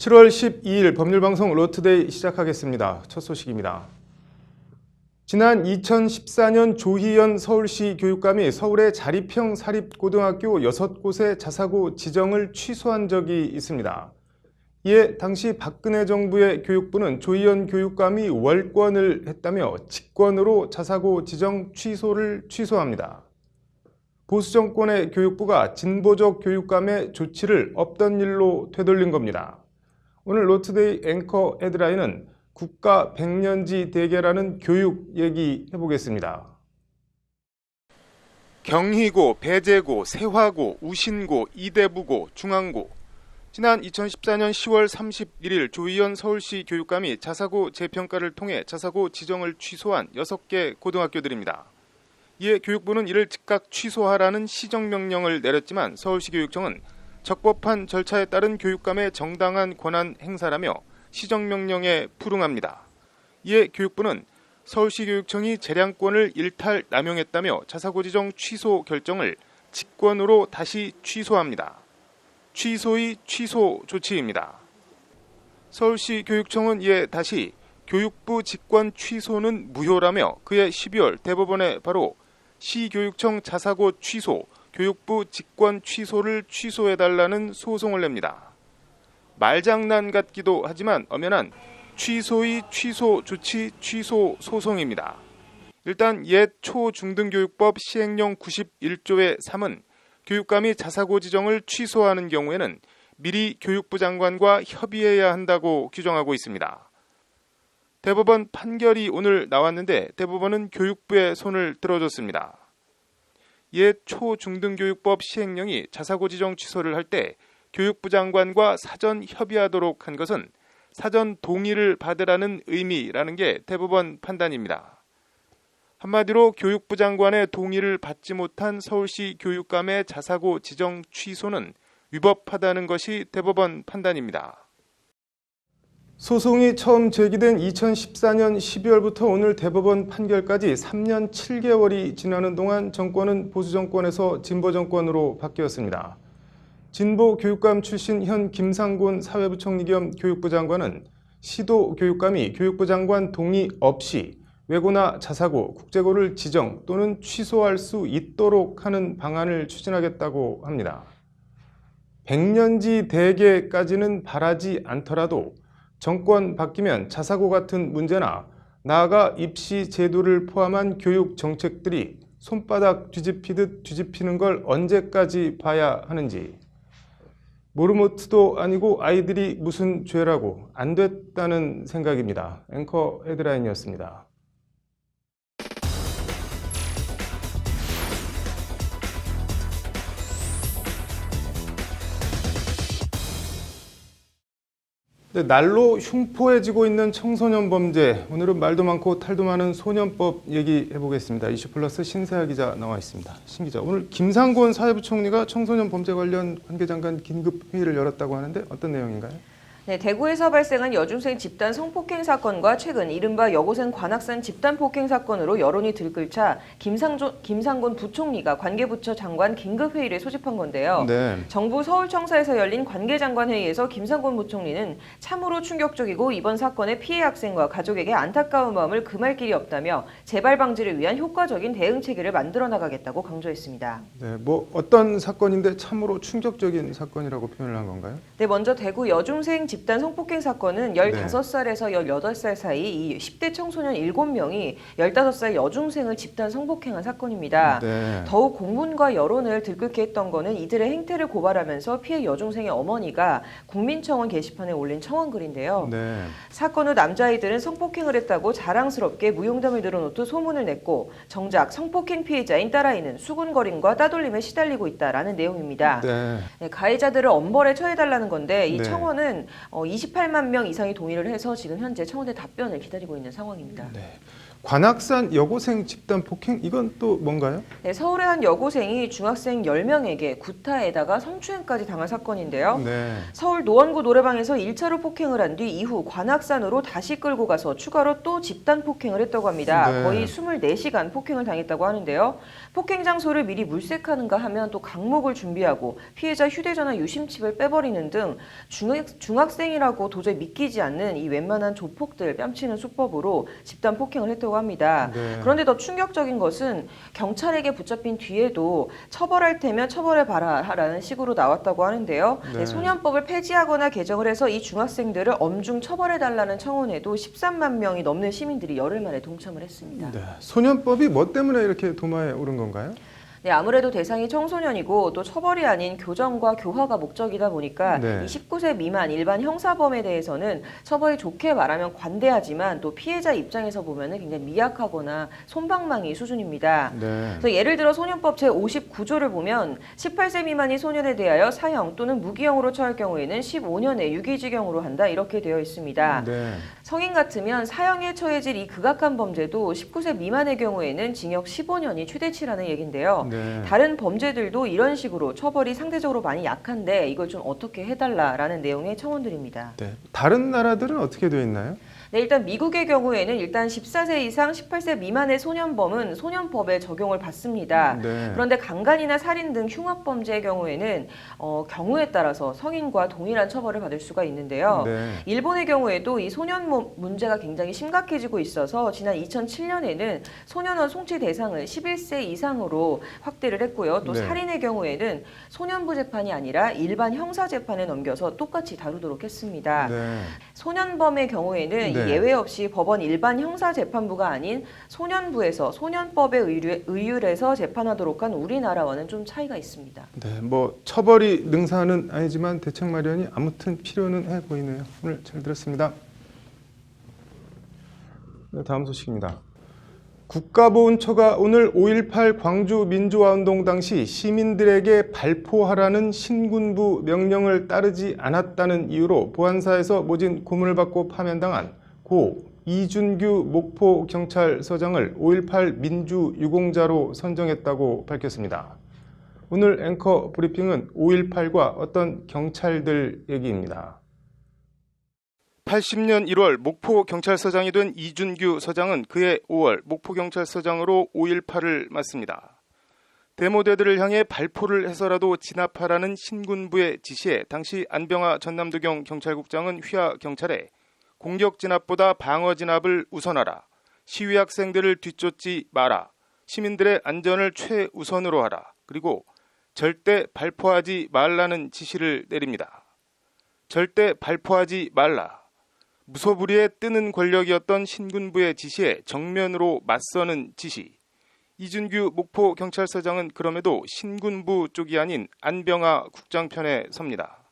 7월 12일 법률방송 로투데이 시작하겠습니다. 첫 소식입니다. 지난 2014년 조희연 서울시 교육감이 서울의 자립형 사립고등학교 6곳의 자사고 지정을 취소한 적이 있습니다. 이에 당시 박근혜 정부의 교육부는 조희연 교육감이 월권을 했다며 직권으로 자사고 지정 취소를 취소합니다. 보수 정권의 교육부가 진보적 교육감의 조치를 없던 일로 되돌린 겁니다. 오늘 로투데이 앵커 헤드라인은 국가 백년지 대계라는 교육 얘기해보겠습니다. 경희고, 배재고, 세화고, 우신고, 이대부고, 중앙고. 지난 2014년 10월 31일 조희연 서울시 교육감이 자사고 재평가를 통해 자사고 지정을 취소한 6개 고등학교들입니다. 이에 교육부는 이를 즉각 취소하라는 시정명령을 내렸지만 서울시 교육청은 적법한 절차에 따른 교육감의 정당한 권한 행사라며 시정명령에 불응합니다. 이에 교육부는 서울시 교육청이 재량권을 일탈 남용했다며 자사고 지정 취소 결정을 직권으로 다시 취소합니다. 취소의 취소 조치입니다. 서울시 교육청은 이에 다시 교육부 직권 취소는 무효라며 그해 12월 대법원에 바로 시교육청 자사고 취소, 교육부 직권 취소를 취소해달라는 소송을 냅니다. 말장난 같기도 하지만 엄연한 취소의 취소 조치 취소 소송입니다. 일단 옛 초중등교육법 시행령 91조의 3은 교육감이 자사고 지정을 취소하는 경우에는 미리 교육부 장관과 협의해야 한다고 규정하고 있습니다. 대법원 판결이 오늘 나왔는데 대법원은 교육부의 손을 들어줬습니다. 옛 초중등교육법 시행령이 자사고 지정 취소를 할 때 교육부 장관과 사전 협의하도록 한 것은 사전 동의를 받으라는 의미라는 게 대법원 판단입니다. 한마디로 교육부 장관의 동의를 받지 못한 서울시 교육감의 자사고 지정 취소는 위법하다는 것이 대법원 판단입니다. 소송이 처음 제기된 2014년 12월부터 오늘 대법원 판결까지 3년 7개월이 지나는 동안 정권은 보수 정권에서 진보 정권으로 바뀌었습니다. 진보 교육감 출신 현 김상곤 사회부총리 겸 교육부 장관은 시도 교육감이 교육부 장관 동의 없이 외고나 자사고, 국제고를 지정 또는 취소할 수 있도록 하는 방안을 추진하겠다고 합니다. 백년지 대계까지는 바라지 않더라도 정권 바뀌면 자사고 같은 문제나 나아가 입시 제도를 포함한 교육 정책들이 손바닥 뒤집히듯 뒤집히는 걸 언제까지 봐야 하는지. 모르모트도 아니고 아이들이 무슨 죄라고 안 됐다는 생각입니다. 앵커 헤드라인이었습니다. 날로 흉포해지고 있는 청소년 범죄, 오늘은 말도 많고 탈도 많은 소년법 얘기해보겠습니다. 이슈플러스 신세아 기자 나와 있습니다. 신 기자, 오늘 김상곤 사회부총리가 청소년 범죄 관련 관계장관 긴급 회의를 열었다고 하는데 어떤 내용인가요? 네, 대구에서 발생한 여중생 집단 성폭행 사건과 최근 이른바 여고생 관악산 집단 폭행 사건으로 여론이 들끓자 김상곤 부총리가 관계부처 장관 긴급회의를 소집한 건데요. 네. 정부 서울청사에서 열린 관계장관 회의에서 김상곤 부총리는 참으로 충격적이고 이번 사건의 피해 학생과 가족에게 안타까운 마음을 금할 길이 없다며 재발 방지를 위한 효과적인 대응 체계를 만들어 나가겠다고 강조했습니다. 네, 어떤 사건인데 참으로 충격적인 사건이라고 표현을 한 건가요? 네, 먼저 대구 여중생 집단 성폭행 사건은 15살에서 18살 사이 이 10대 청소년 7명이 15살 여중생을 집단 성폭행한 사건입니다. 네. 더욱 공분과 여론을 들끓게 했던 거는 이들의 행태를 고발하면서 피해 여중생의 어머니가 국민청원 게시판에 올린 청원글인데요. 네. 사건 후 남자아이들은 성폭행을 했다고 자랑스럽게 무용담을 늘어놓듯 소문을 냈고 정작 성폭행 피해자인 딸아이는 수군거림과 따돌림에 시달리고 있다라는 내용입니다. 네. 네, 가해자들을 엄벌에 처해달라는 건데 이 네. 청원은 28만 명 이상이 동의를 해서 지금 현재 청원의 답변을 기다리고 있는 상황입니다. 네. 관악산 여고생 집단 폭행 이건 또 뭔가요? 네, 서울의 한 여고생이 중학생 10명에게 구타에다가 성추행까지 당한 사건인데요. 네. 서울 노원구 노래방에서 1차로 폭행을 한 뒤 이후 관악산으로 다시 끌고 가서 추가로 또 집단 폭행을 했다고 합니다. 네. 거의 24시간 폭행을 당했다고 하는데요. 폭행 장소를 미리 물색하는가 하면 또 강목을 준비하고 피해자 휴대전화 유심칩을 빼버리는 등 중학생이라고 도저히 믿기지 않는 이 웬만한 조폭들 뺨치는 수법으로 집단 폭행을 했다고 합니다. 네. 그런데 더 충격적인 것은 경찰에게 붙잡힌 뒤에도 처벌할 테면 처벌해봐라라는 식으로 나왔다고 하는데요. 네. 소년법을 폐지하거나 개정을 해서 이 중학생들을 엄중 처벌해달라는 청원에도 13만 명이 넘는 시민들이 열흘 만에 동참을 했습니다. 네. 소년법이 뭐 때문에 이렇게 도마에 오른 건가요? 네, 아무래도 대상이 청소년이고 또 처벌이 아닌 교정과 교화가 목적이다 보니까 네. 이 19세 미만 일반 형사범에 대해서는 처벌이 좋게 말하면 관대하지만 또 피해자 입장에서 보면은 굉장히 미약하거나 솜방망이 수준입니다. 네. 그래서 예를 들어 소년법 제59조를 보면 18세 미만이 소년에 대하여 사형 또는 무기형으로 처할 경우에는 15년의 유기징역으로 한다 이렇게 되어 있습니다. 네. 성인 같으면 사형에 처해질 이 극악한 범죄도 19세 미만의 경우에는 징역 15년이 최대치라는 얘긴데요. 네. 다른 범죄들도 이런 식으로 처벌이 상대적으로 많이 약한데 이걸 좀 어떻게 해달라라는 내용의 청원들입니다. 네. 다른 나라들은 어떻게 되어 있나요? 네, 일단 미국의 경우에는 일단 14세 이상 18세 미만의 소년범은 소년법에 적용을 받습니다. 네. 그런데 강간이나 살인 등 흉악범죄의 경우에는 경우에 따라서 성인과 동일한 처벌을 받을 수가 있는데요. 네. 일본의 경우에도 이 소년 문제가 굉장히 심각해지고 있어서 지난 2007년에는 소년원 송치 대상을 11세 이상으로 확대를 했고요. 또 네. 살인의 경우에는 소년부 재판이 아니라 일반 형사 재판에 넘겨서 똑같이 다루도록 했습니다. 네. 소년범의 경우에는 네. 예외 없이 법원 일반 형사재판부가 아닌 소년부에서 소년법에 의율해서 재판하도록 한 우리나라와는 좀 차이가 있습니다. 네. 뭐 처벌이 능사는 아니지만 대책 마련이 아무튼 필요는 해 보이네요. 오늘 잘 들었습니다. 네, 다음 소식입니다. 국가보훈처가 오늘 5.18 광주 민주화운동 당시 시민들에게 발포하라는 신군부 명령을 따르지 않았다는 이유로 보안사에서 모진 고문을 받고 파면당한 고 이준규 목포경찰서장을 5.18 민주유공자로 선정했다고 밝혔습니다. 오늘 앵커 브리핑은 5.18과 어떤 경찰들 얘기입니다. 80년 1월 목포경찰서장이 된 이준규 서장은 그해 5월 목포경찰서장으로 5.18을 맞습니다. 데모대들을 향해 발포를 해서라도 진압하라는 신군부의 지시에 당시 안병하 전남도경 경찰국장은 휘하 경찰에 공격 진압보다 방어 진압을 우선하라. 시위 학생들을 뒤쫓지 마라. 시민들의 안전을 최우선으로 하라. 그리고 절대 발포하지 말라는 지시를 내립니다. 절대 발포하지 말라. 무소불위에 뜨는 권력이었던 신군부의 지시에 정면으로 맞서는 지시. 이준규 목포경찰서장은 그럼에도 신군부 쪽이 아닌 안병하 국장 편에 섭니다.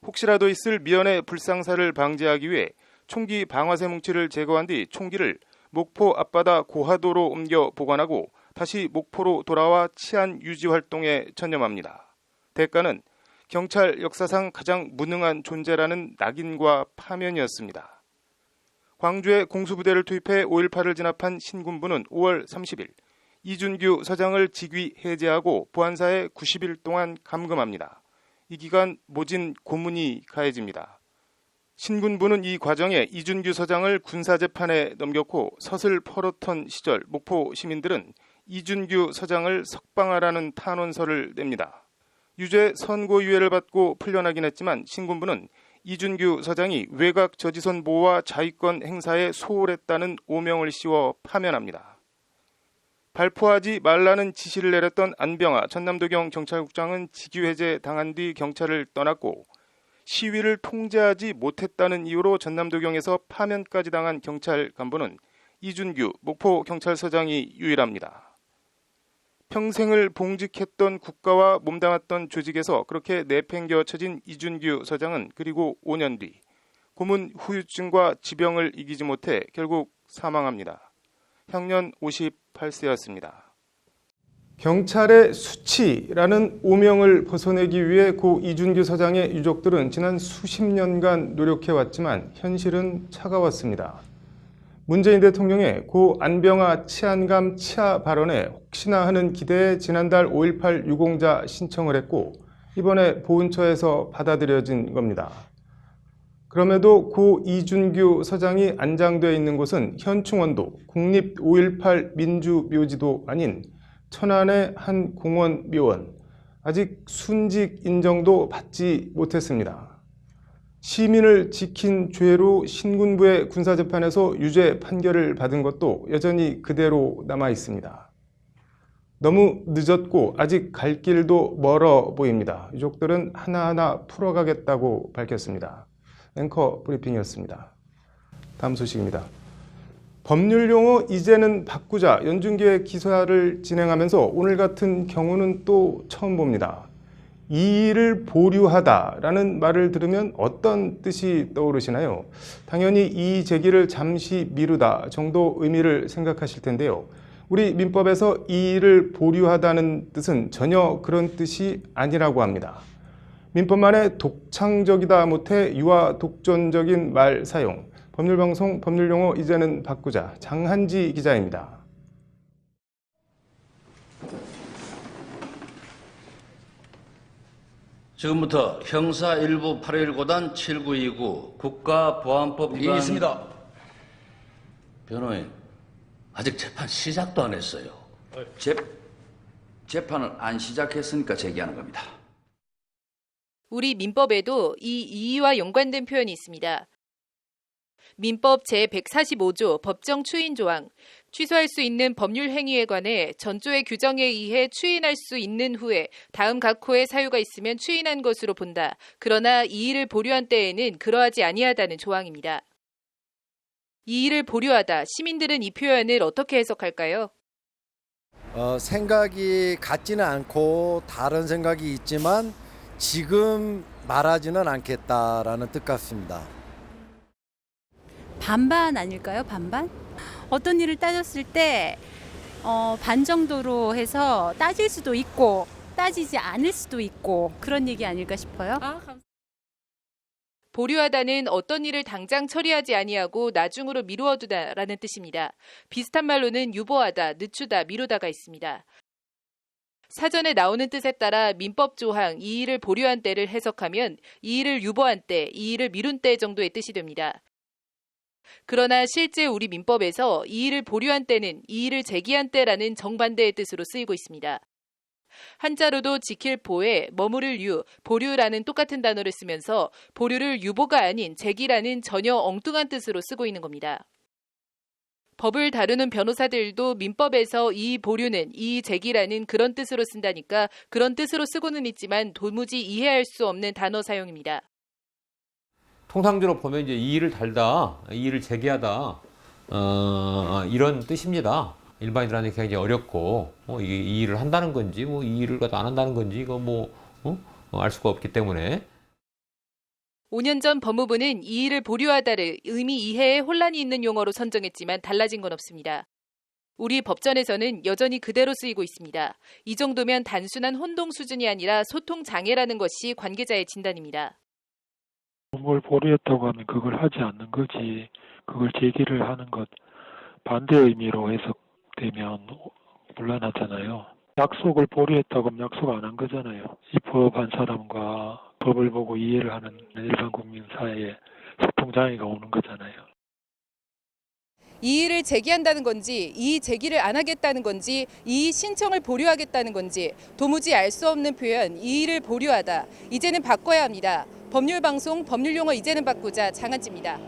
혹시라도 있을 미연의 불상사를 방지하기 위해 총기 방아쇠 뭉치를 제거한 뒤 총기를 목포 앞바다 고하도로 옮겨 보관하고 다시 목포로 돌아와 치안 유지 활동에 전념합니다. 대가는 경찰 역사상 가장 무능한 존재라는 낙인과 파면이었습니다. 광주에 공수부대를 투입해 5.18을 진압한 신군부는 5월 30일 이준규 서장을 직위 해제하고 보안사에 90일 동안 감금합니다. 이 기간 모진 고문이 가해집니다. 신군부는 이 과정에 이준규 서장을 군사재판에 넘겼고 서슬 퍼렇던 시절 목포 시민들은 이준규 서장을 석방하라는 탄원서를 냅니다. 유죄 선고유예를 받고 풀려나긴 했지만 신군부는 이준규 서장이 외곽 저지선 보호와 자위권 행사에 소홀했다는 오명을 씌워 파면합니다. 발포하지 말라는 지시를 내렸던 안병하 전남도경 경찰국장은 직위해제 당한 뒤 경찰을 떠났고 시위를 통제하지 못했다는 이유로 전남도경에서 파면까지 당한 경찰 간부는 이준규 목포경찰서장이 유일합니다. 평생을 봉직했던 국가와 몸담았던 조직에서 그렇게 내팽겨 쳐진 이준규 서장은 그리고 5년 뒤 고문 후유증과 지병을 이기지 못해 결국 사망합니다. 향년 58세였습니다. 경찰의 수치라는 오명을 벗어내기 위해 고 이준규 서장의 유족들은 지난 수십 년간 노력해왔지만 현실은 차가웠습니다. 문재인 대통령의 고 안병화 치안감 치하 발언에 혹시나 하는 기대에 지난달 5.18 유공자 신청을 했고 이번에 보훈처에서 받아들여진 겁니다. 그럼에도 고 이준규 서장이 안장되어 있는 곳은 현충원도 국립 5.18 민주묘지도 아닌 천안의 한 공원 묘원, 아직 순직 인정도 받지 못했습니다. 시민을 지킨 죄로 신군부의 군사재판에서 유죄 판결을 받은 것도 여전히 그대로 남아 있습니다. 너무 늦었고 아직 갈 길도 멀어 보입니다. 유족들은 하나하나 풀어가겠다고 밝혔습니다. 앵커 브리핑이었습니다. 다음 소식입니다. 법률 용어 이제는 바꾸자 연중기획 기사를 진행하면서 오늘 같은 경우는 또 처음 봅니다. 이의를 보류하다라는 말을 들으면 어떤 뜻이 떠오르시나요? 당연히 이의 제기를 잠시 미루다 정도 의미를 생각하실 텐데요. 우리 민법에서 이의를 보류하다는 뜻은 전혀 그런 뜻이 아니라고 합니다. 민법만의 독창적이다 못해 유아 독존적인 말 사용. 법률방송 법률용어 이제는 바꾸자. 장한지 기자입니다. 지금부터 형사 1부 819단 7929 국가보안법 위반 있습니다. 변호인 아직 재판 시작도 안 했어요. 재판을 안 시작했으니까 제기하는 겁니다. 우리 민법에도 이 이의와 연관된 표현이 있습니다. 민법 제145조 법정 추인 조항, 취소할 수 있는 법률 행위에 관해 전조의 규정에 의해 추인할 수 있는 후에 다음 각 호의 사유가 있으면 추인한 것으로 본다. 그러나 이의를 보류한 때에는 그러하지 아니하다는 조항입니다. 이의를 보류하다, 시민들은 이 표현을 어떻게 해석할까요? 생각이 같지는 않고 다른 생각이 있지만 지금 말하지는 않겠다라는 뜻 같습니다. 반반 아닐까요? 반반? 어떤 일을 따졌을 때 반 정도로 해서 따질 수도 있고 따지지 않을 수도 있고 그런 얘기 아닐까 싶어요. 보류하다는 어떤 일을 당장 처리하지 아니하고 나중으로 미루어두다라는 뜻입니다. 비슷한 말로는 유보하다, 늦추다, 미루다가 있습니다. 사전에 나오는 뜻에 따라 민법 조항 이의를 보류한 때를 해석하면 이의를 유보한 때, 이의를 미룬 때 정도의 뜻이 됩니다. 그러나 실제 우리 민법에서 이의를 보류한 때는 이의를 제기한 때라는 정반대의 뜻으로 쓰이고 있습니다. 한자로도 지킬 보에 머무를 유, 보류라는 똑같은 단어를 쓰면서 보류를 유보가 아닌 제기라는 전혀 엉뚱한 뜻으로 쓰고 있는 겁니다. 법을 다루는 변호사들도 민법에서 이의 보류는 이의 제기라는 그런 뜻으로 쓴다니까 그런 뜻으로 쓰고는 있지만 도무지 이해할 수 없는 단어 사용입니다. 통상적으로 보면 이제 이의를 달다, 이의를 제기하다 이런 뜻입니다. 일반인들한테 굉장히 어렵고 이게 이의를 한다는 건지 이의를 안 한다는 건지 이거 알 수가 없기 때문에 5년 전 법무부는 이의를 보류하다를 의미 이해에 혼란이 있는 용어로 선정했지만 달라진 건 없습니다. 우리 법전에서는 여전히 그대로 쓰이고 있습니다. 이 정도면 단순한 혼동 수준이 아니라 소통 장애라는 것이 관계자의 진단입니다. 뭘 보류했다고 하면 그걸 하지 않는 거지, 그걸 제기를 하는 것 반대 의미로 해석되면 곤란하잖아요. 약속을 보류했다고 하면 약속 안 한 거잖아요. 입법한 사람과 법을 보고 이해를 하는 일반 국민 사이에 소통장애가 오는 거잖아요. 이의를 제기한다는 건지 이의 제기를 안 하겠다는 건지 이의 신청을 보류하겠다는 건지 도무지 알 수 없는 표현 이의를 보류하다. 이제는 바꿔야 합니다. 법률방송 법률용어 이제는 바꾸자 장한지입니다.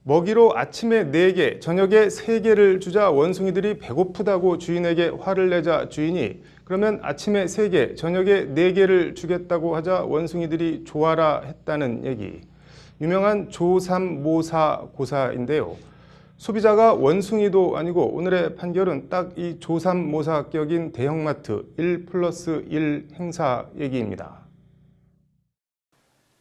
먹이로 아침에 4개, 저녁에 3개를 주자 원숭이들이 배고프다고 주인에게 화를 내자 주인이 그러면 아침에 3개, 저녁에 4개를 주겠다고 하자 원숭이들이 좋아라 했다는 얘기. 유명한 조삼모사고사인데요. 소비자가 원숭이도 아니고 오늘의 판결은 딱 이 조삼모사격인 대형마트 1+1 행사 얘기입니다.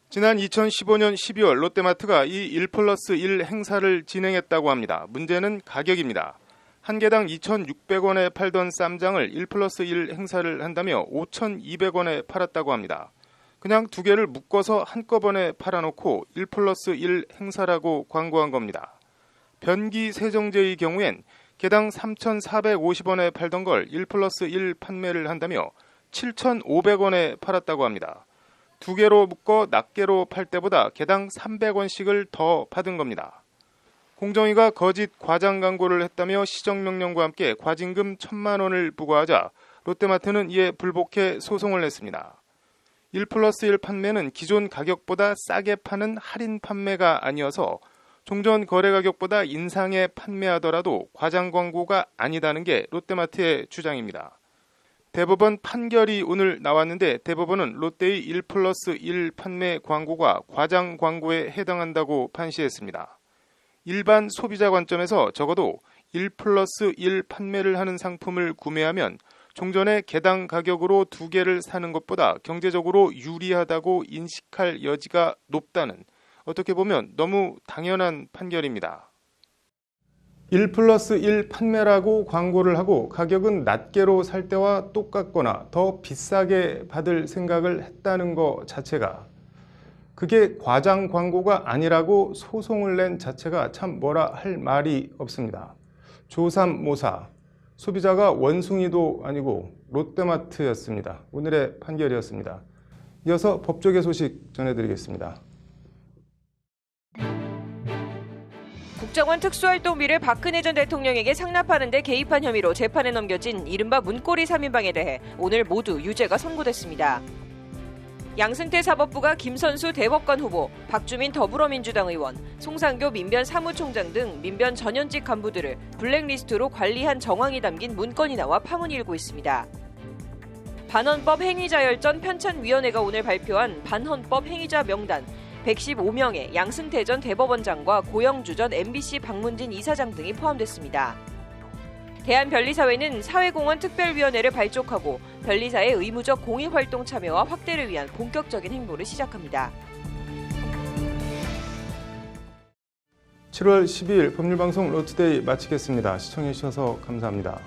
지난 2015년 12월 롯데마트가 이 1+1 행사를 진행했다고 합니다. 문제는 가격입니다. 한 개당 2,600원에 팔던 쌈장을 1+1 행사를 한다며 5,200원에 팔았다고 합니다. 그냥 2개를 묶어서 한꺼번에 팔아놓고 1+1 행사라고 광고한 겁니다. 변기 세정제의 경우엔 개당 3,450원에 팔던 걸 1+1 판매를 한다며 7,500원에 팔았다고 합니다. 두 개로 묶어 낱개로 팔 때보다 개당 300원씩을 더 받은 겁니다. 공정위가 거짓 과장 광고를 했다며 시정명령과 함께 과징금 1,000만 원을 부과하자 롯데마트는 이에 불복해 소송을 냈습니다. 1+1 판매는 기존 가격보다 싸게 파는 할인 판매가 아니어서 종전 거래 가격보다 인상해 판매하더라도 과장 광고가 아니다는 게 롯데마트의 주장입니다. 대법원 판결이 오늘 나왔는데 대법원은 롯데의 1+1 판매 광고가 과장 광고에 해당한다고 판시했습니다. 일반 소비자 관점에서 적어도 1+1 판매를 하는 상품을 구매하면 종전의 개당 가격으로 두 개를 사는 것보다 경제적으로 유리하다고 인식할 여지가 높다는 어떻게 보면 너무 당연한 판결입니다. 1+1 판매라고 광고를 하고 가격은 낱개로 살 때와 똑같거나 더 비싸게 받을 생각을 했다는 것 자체가 그게 과장 광고가 아니라고 소송을 낸 자체가 참 뭐라 할 말이 없습니다. 조삼모사, 소비자가 원숭이도 아니고 롯데마트였습니다. 오늘의 판결이었습니다. 이어서 법조계 소식 전해드리겠습니다. 국정원 특수활동비를 박근혜 전 대통령에게 상납하는 데 개입한 혐의로 재판에 넘겨진 이른바 문고리 3인방에 대해 오늘 모두 유죄가 선고됐습니다. 양승태 사법부가 김선수 대법관 후보, 박주민 더불어민주당 의원, 송상교 민변 사무총장 등 민변 전현직 간부들을 블랙리스트로 관리한 정황이 담긴 문건이 나와 파문이 일고 있습니다. 반헌법 행위자열전 편찬위원회가 오늘 발표한 반헌법 행위자 명단 115명의 양승태 전 대법원장과 고영주 전 MBC 박문진 이사장 등이 포함됐습니다. 대한변리사회는 사회공헌 특별위원회를 발족하고 변리사의 의무적 공익활동 참여와 확대를 위한 본격적인 행보를 시작합니다. 7월 12일 법률방송 로투데이 마치겠습니다. 시청해주셔서 감사합니다.